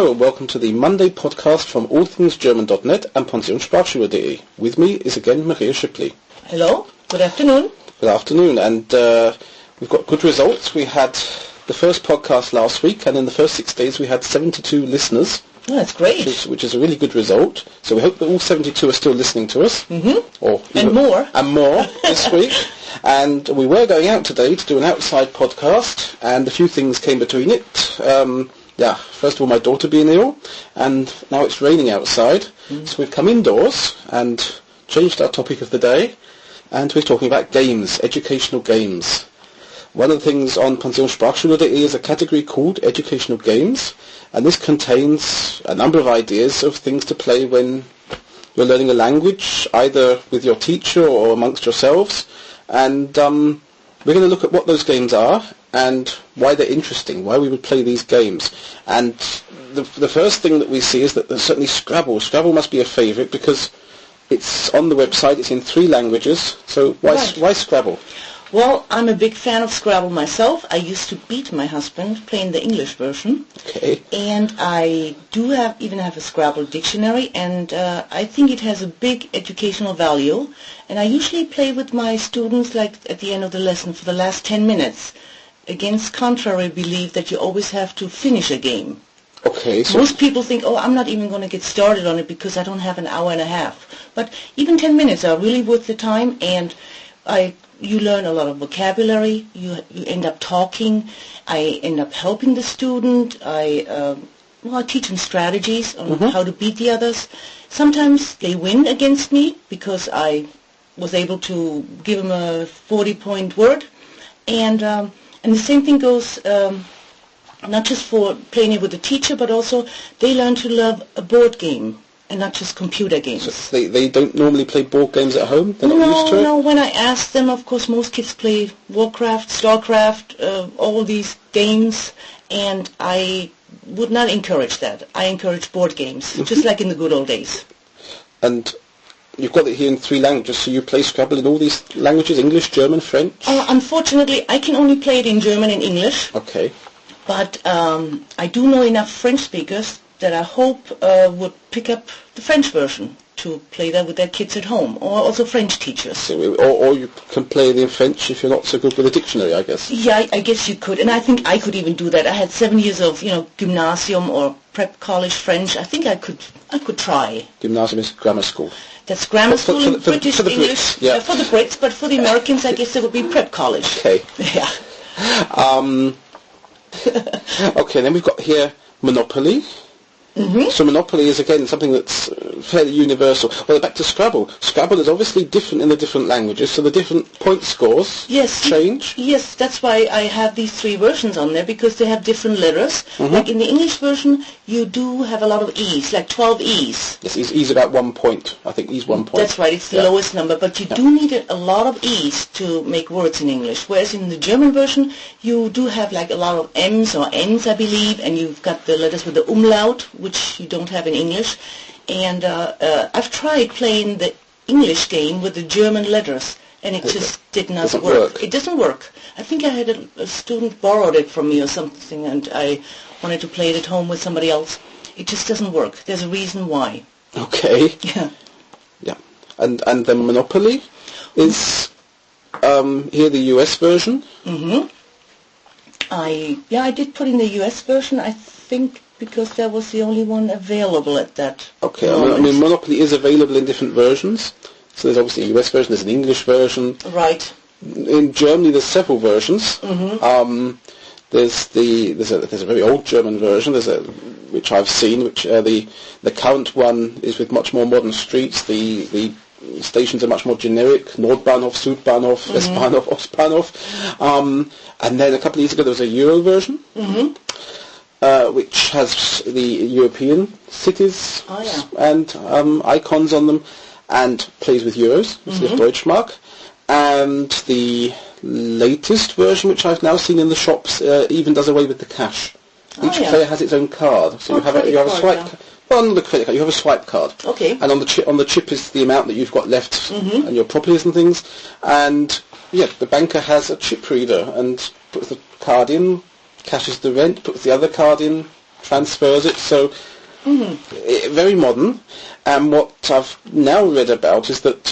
Hello and welcome to the Monday podcast from allthingsgerman.net and pensionssprachschule.de. With me is again Maria Shipley. Hello, good afternoon. Good afternoon, and we've got good results. We had the first podcast last week, and in the first 6 days we had 72 listeners. Oh, that's great. Which is a really good result. So we hope that all 72 are still listening to us. Mm-hmm. And more this week. And we were going out today to do an outside podcast, and a few things came between it. First of all, my daughter being ill, and now it's raining outside. So we've come indoors and changed our topic of the day, and we're talking about games, educational games. One of the things on pensionssprachschule.de is a category called educational games, and this contains a number of ideas of things to play when you're learning a language, either with your teacher or amongst yourselves. And we're going to look at what those games are and why they're interesting, why we would play these games. And the first thing that we see is that there's certainly Scrabble. Scrabble must be a favourite because it's on the website, it's in 3 languages. So why Scrabble? Well, I'm a big fan of Scrabble myself. I used to beat my husband playing the English version. Okay. And I do even have a Scrabble dictionary, and I think it has a big educational value. And I usually play with my students like at the end of the lesson for the last 10 minutes. Against contrary belief that you always have to finish a game. Okay. So most people think, I'm not even going to get started on it because I don't have an hour and a half. But even 10 minutes are really worth the time, and you learn a lot of vocabulary, you end up talking, I end up helping the student, I teach them strategies on how to beat the others. Sometimes they win against me because I was able to give them a 40-point word, and the same thing goes not just for playing it with the teacher, but also they learn to love a board game and not just computer games. So they don't normally play board games at home? They're not used to it? No, when I ask them, of course, most kids play Warcraft, Starcraft, all these games, and I would not encourage that. I encourage board games, just like in the good old days. And you've got it here in 3 languages, so you play Scrabble in all these languages, English, German, French? Unfortunately, I can only play it in German and English. Okay. But I do know enough French speakers that I hope would pick up the French version to play that with their kids at home, or also French teachers. So, or you can play it in French if you're not so good with a dictionary, I guess. Yeah, I guess you could, and I think I could even do that. I had 7 years of, gymnasium or prep college French. I think I could try. Gymnasium is grammar school. That's grammar school in British for the English. Brits, yeah. For the Brits, but for the Americans, I guess it would be prep college. Okay. Yeah. Okay, then we've got here Monopoly. So Monopoly is, again, something that's fairly universal. Well, back to Scrabble. Scrabble is obviously different in the different languages, so the different point scores change. Yes, that's why I have these 3 versions on there, because they have different letters. Like in the English version, you do have a lot of E's, like 12 E's. Yes, E's about 1 point. I think E's 1 point. That's right, it's the lowest number, but you do need a lot of E's to make words in English, whereas in the German version, you do have like a lot of M's or N's, I believe, and you've got the letters with the umlaut, which you don't have in English. And I've tried playing the English game with the German letters, and it just did not work. It doesn't work. I think I had a student borrowed it from me or something, and I wanted to play it at home with somebody else. It just doesn't work. There's a reason why. Okay. Yeah. Yeah. And then Monopoly is here the US version. I did put in the US version, I think, because that was the only one available at that moment. I mean, Monopoly is available in different versions. So there's obviously a US version, there's an English version. Right. In Germany, there's several versions. There's a very old German version, which I've seen, which the current one is with much more modern streets. The stations are much more generic: Nordbahnhof, Südbahnhof, Westbahnhof, Ostbahnhof. And then a couple of years ago there was a Euro version, which has the European cities and icons on them, and plays with euros, the Deutschmark. And the latest version, which I've now seen in the shops, even does away with the cash. Each player has its own card, so you have a swipe. Well, on the credit card, you have a swipe card. Okay. And on the chip is the amount that you've got left and your properties and things. And the banker has a chip reader and puts the card in, cashes the rent, puts the other card in, transfers it. So very modern. And what I've now read about is that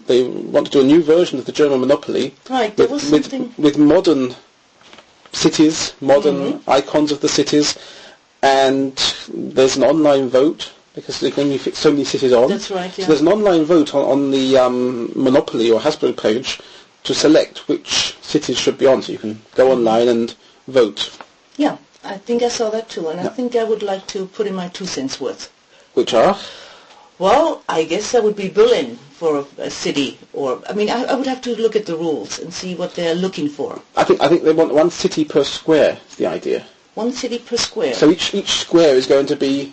they want to do a new version of the German Monopoly. Right, there was something... with modern cities, modern icons of the cities, and there's an online vote, because they can only fit so many cities on. That's right, yeah. So there's an online vote on the Monopoly or Hasbro page to select which cities should be on, so you can go online and vote. Yeah, I think I saw that too, and I think I would like to put in my 2 cents worth. Which are? Well, I guess that would be Berlin for a city, or I mean, I would have to look at the rules and see what they're looking for. I think they want 1 city per square. Is the idea. 1 city per square. So each square is going to be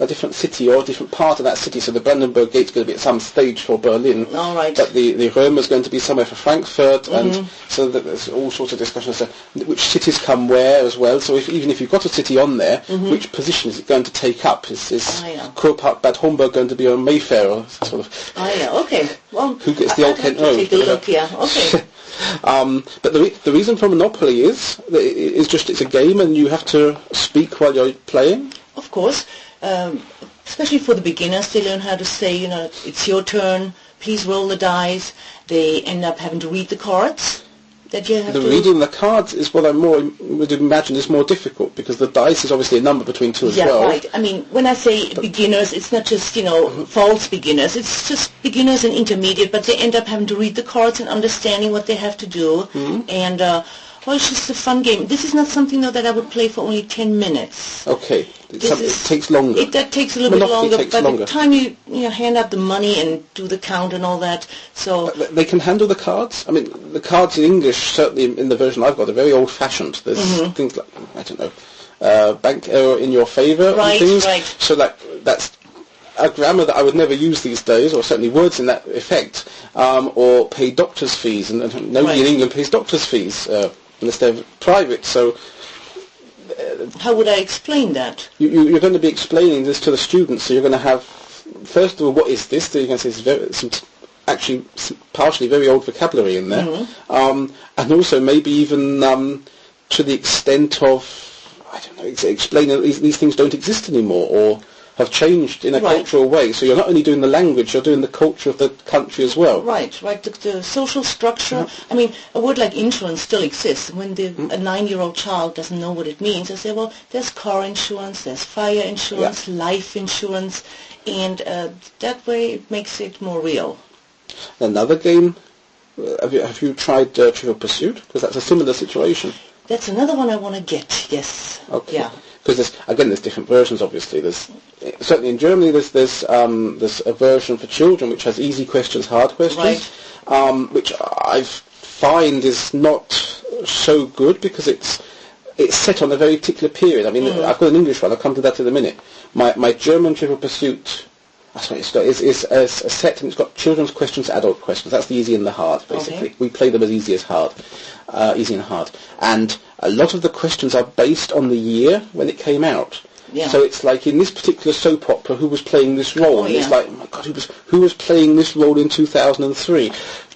a different city or a different part of that city. So the Brandenburg Gate's going to be at some stage for Berlin. All right. But the Rome is going to be somewhere for Frankfurt, and so there's all sorts of discussions. So which cities come where as well. So even if you've got a city on there, which position is it going to take up? Is Kurpark Bad Homburg going to be on Mayfair or sort of? Okay. Well, who gets the old Kent Road? Take a look. Yeah. Okay. But the reason for Monopoly is just it's a game and you have to speak while you're playing. Of course. Especially for the beginners, they learn how to say, it's your turn, please roll the dice. They end up having to read the cards that you have to... reading the cards is what I would imagine is more difficult, because the dice is obviously a number between 2 as well. Yeah, right. I mean, when I say beginners, it's not just, false beginners. It's just beginners and intermediate, but they end up having to read the cards and understanding what they have to do. And... well, it's just a fun game. This is not something, though, that I would play for only 10 minutes. Okay. It takes longer. That takes a little bit longer. By the time you hand out the money and do the count and all that, so... They can handle the cards? I mean, the cards in English, certainly in the version I've got, are very old-fashioned. There's things like, I don't know, bank error in your favour and things. Right. So that's a grammar that I would never use these days, or certainly words in that effect, or pay doctor's fees, and nobody in England pays doctor's fees. Unless they're private, so... how would I explain that? You're going to be explaining this to the students, so you're going to have, first of all, what is this? So you're going to say some partially very old vocabulary in there, and also maybe even to the extent of, I don't know, explain that these things don't exist anymore, or have changed in a cultural way. So you're not only doing the language, you're doing the culture of the country as well. Right. The social structure. I mean, a word like insurance still exists. When a 9-year-old child doesn't know what it means, I say, well, there's car insurance, there's fire insurance, life insurance, and that way it makes it more real. Another game, have you tried Trivial Pursuit? Because that's a similar situation. That's another one I want to get, yes. Okay. Yeah. Because there's different versions. Obviously, there's certainly in Germany there's a version for children which has easy questions, hard questions, which I find is not so good because it's set on a very particular period. I mean, I've got an English one. I'll come to that in a minute. My German Trivial Pursuit, that's what it's got, is a set, and it's got children's questions, adult questions. That's the easy and the hard, basically. Okay. We play them as easy and hard, and a lot of the questions are based on the year when it came out. Yeah. So it's like in this particular soap opera, who was playing this role? And it's like, oh my God, who was playing this role in 2003?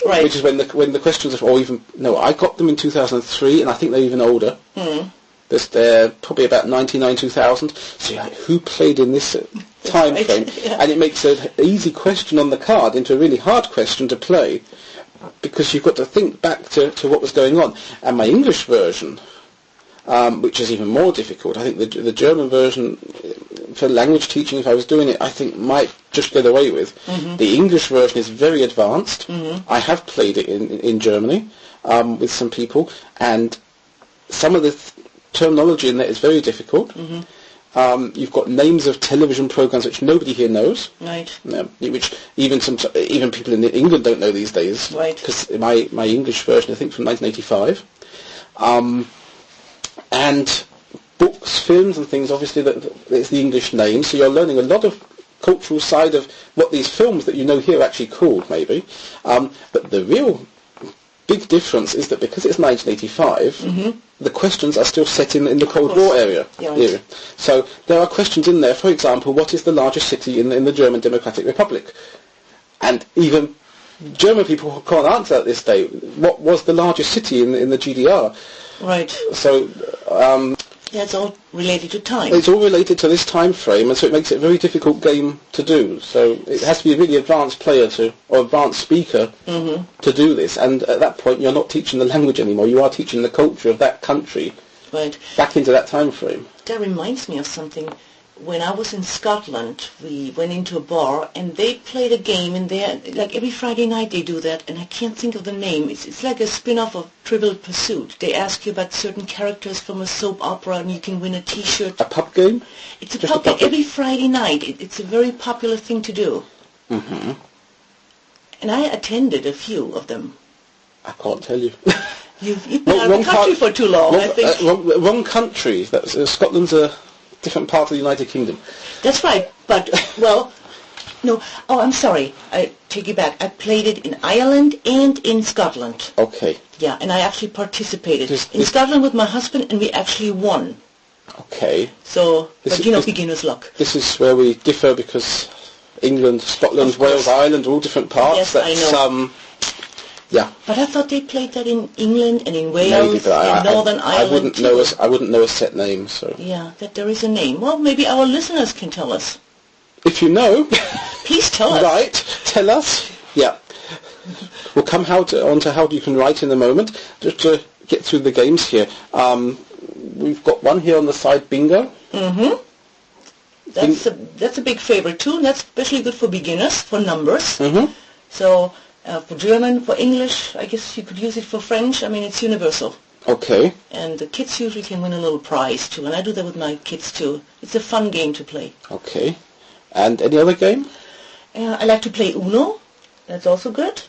Right. Which is when the questions are, or even no, I got them in 2003, and I think they're even older. They're probably about 99, 2000. So you're like, who played in this time frame? And it makes an easy question on the card into a really hard question to play, because you've got to think back to what was going on. And my English version, which is even more difficult, I think the German version, for language teaching, if I was doing it, I think might just get away with. The English version is very advanced. I have played it in Germany with some people, and some of the terminology in there is very difficult. You've got names of television programs which nobody here knows, which even people in England don't know these days. Because my English version, I think, from 1985, and books, films, and things. Obviously, it's the English name, so you're learning a lot of cultural side of what these films that you know here are actually called, maybe. But the real big difference is that because it's 1985, the questions are still set in the Cold War area. So there are questions in there, for example, what is the largest city in the German Democratic Republic? And even German people can't answer at this day, what was the largest city in the GDR? Right. So That's all related to time. It's all related to this time frame, and so it makes it a very difficult game to do. So it has to be a really advanced player or advanced speaker to do this. And at that point, you're not teaching the language anymore. You are teaching the culture of that country back into that time frame. That reminds me of something. When I was in Scotland, we went into a bar and they played a game in there. Like every Friday night they do that, and I can't think of the name. It's like a spin-off of Trivial Pursuit. They ask you about certain characters from a soap opera and you can win a T-shirt. A pub game? It's a pub game every Friday night. It's a very popular thing to do. Mm-hmm. And I attended a few of them. I can't tell you. You've been out of the country for too long, I think. Wrong country. Scotland's a different part of the United Kingdom. That's right, but, well, no. Oh, I'm sorry. I take it back. I played it in Ireland and in Scotland. Okay. Yeah, and I actually participated in Scotland with my husband, and we actually won. Okay. So, beginner's luck. This is where we differ because England, Scotland, Wales, Ireland are all different parts. Yes, I know. Yeah. But I thought they played that in England and in Wales and Northern Ireland I wouldn't know a set name, so. Yeah, that there is a name. Well, maybe our listeners can tell us. If you know, please tell us. Right, tell us. Yeah. We'll come on to how you can write in a moment. Just to get through the games here. We've got one here on the side, bingo. Mm-hmm. That's a big favorite too, and that's especially good for beginners, for numbers. Mm-hmm. So for German, for English, I guess you could use it for French. I mean, it's universal. Okay. And the kids usually can win a little prize too, and I do that with my kids too. It's a fun game to play. Okay. And any other game? I like to play Uno. That's also good.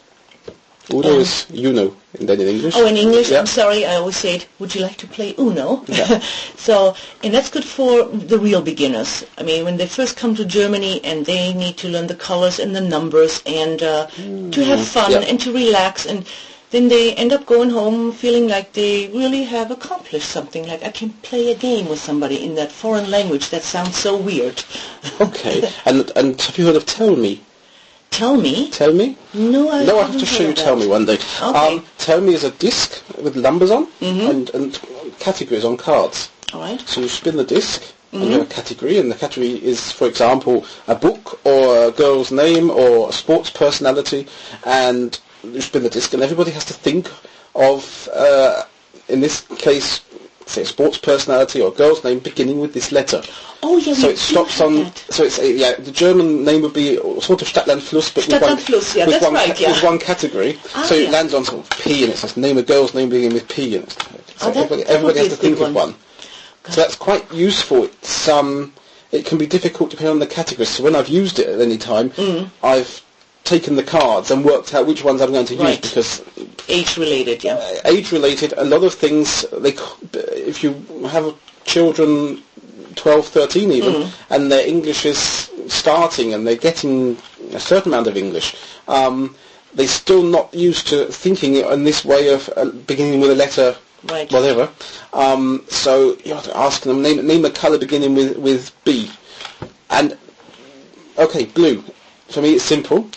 Uno is Uno, and then in English. Oh, in English, yeah. I'm sorry, I always say it, would you like to play Uno? Yeah. And that's good for the real beginners. I mean, when they first come to Germany and they need to learn the colors and the numbers and to have fun and to relax, and then they end up going home feeling like they really have accomplished something, like I can play a game with somebody in that foreign language. That sounds so weird. Okay, and have you heard of Tell Me? Tell Me? Tell Me? No, I have to show you Tell Me one day. Okay. Tell Me is a disc with numbers on and categories on cards. All right. So you spin the disc and you have a category, and the category is, for example, a book or a girl's name or a sports personality, and you spin the disc and everybody has to think of, in this case, say a sports personality or a girl's name beginning with this letter. Oh, yeah, so it stops on. That. So it's the German name would be sort of Stadtlandfluss, but with one category. So it lands on sort of P, and it says name a girl's name beginning with P, and so everybody has to think of one. Okay. So that's quite useful. It's it can be difficult depending on the category. So when I've used it at any time, I've taken the cards and worked out which ones I'm going to use because age-related, yeah. Age-related, a lot of things. If you have children 12, 13 even, and their English is starting and they're getting a certain amount of English, they're still not used to thinking in this way of beginning with a letter, whatever. So you have to ask them, name a colour beginning with B. And, okay, blue. For me, it's simple,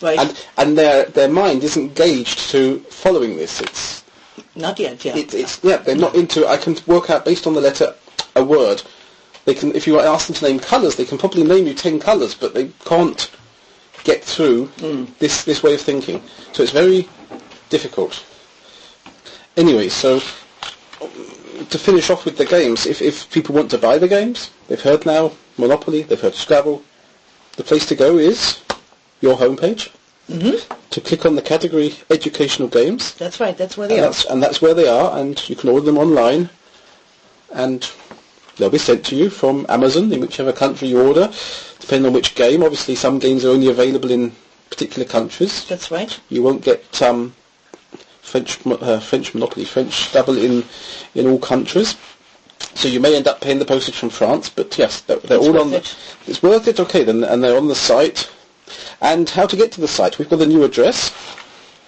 and their mind isn't gauged to following this. It's not yet. Yeah, they're not into. I can work out based on the letter a word. They can, if you ask them to name colours, they can probably name you 10 colours, but they can't get through this way of thinking. So it's very difficult. Anyway, so to finish off with the games, if people want to buy the games, they've heard now Monopoly, they've heard Scrabble. The place to go is your homepage to click on the category Educational Games. That's right, that's where they are. And that's where they are, and you can order them online, and they'll be sent to you from Amazon in whichever country you order, depending on which game. Obviously, some games are only available in particular countries. That's right. You won't get French Monopoly, French Scrabble in all countries. So you may end up paying the postage from France, but yes, they're all on. It's worth it. Okay, then, and they're on the site. And how to get to the site? We've got a new address.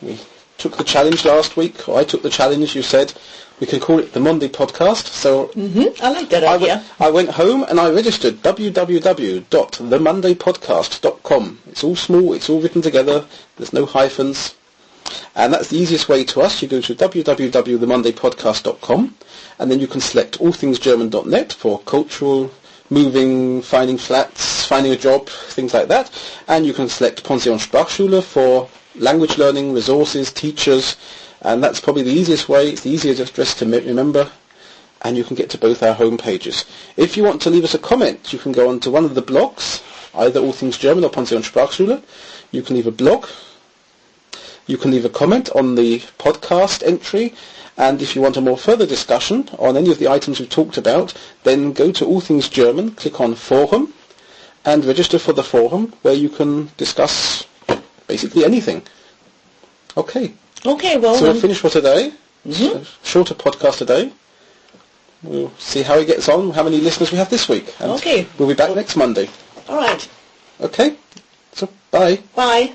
We took the challenge last week, or I took the challenge. You said we can call it the Monday Podcast. So I like that idea. I went home and I registered www.themondaypodcast.com. It's all small. It's all written together. There's no hyphens. And that's the easiest way to us. You go to www.themondaypodcast.com, and then you can select allthingsgerman.net for cultural, moving, finding flats, finding a job, things like that. And you can select Pension Sprachschule for language learning, resources, teachers, and that's probably the easiest way. It's the easiest address to remember, and you can get to both our home pages. If you want to leave us a comment, you can go onto one of the blogs, either All Things German or Pension Sprachschule. You can leave a blog. You can leave a comment on the podcast entry, and if you want a more further discussion on any of the items we've talked about, then go to All Things German, click on Forum, and register for the forum, where you can discuss basically anything. Okay. Okay, well... So we'll finish for today. Mm-hmm. A shorter podcast today. We'll see how it gets on, how many listeners we have this week. And okay. We'll be back next Monday. All right. Okay. So, bye. Bye.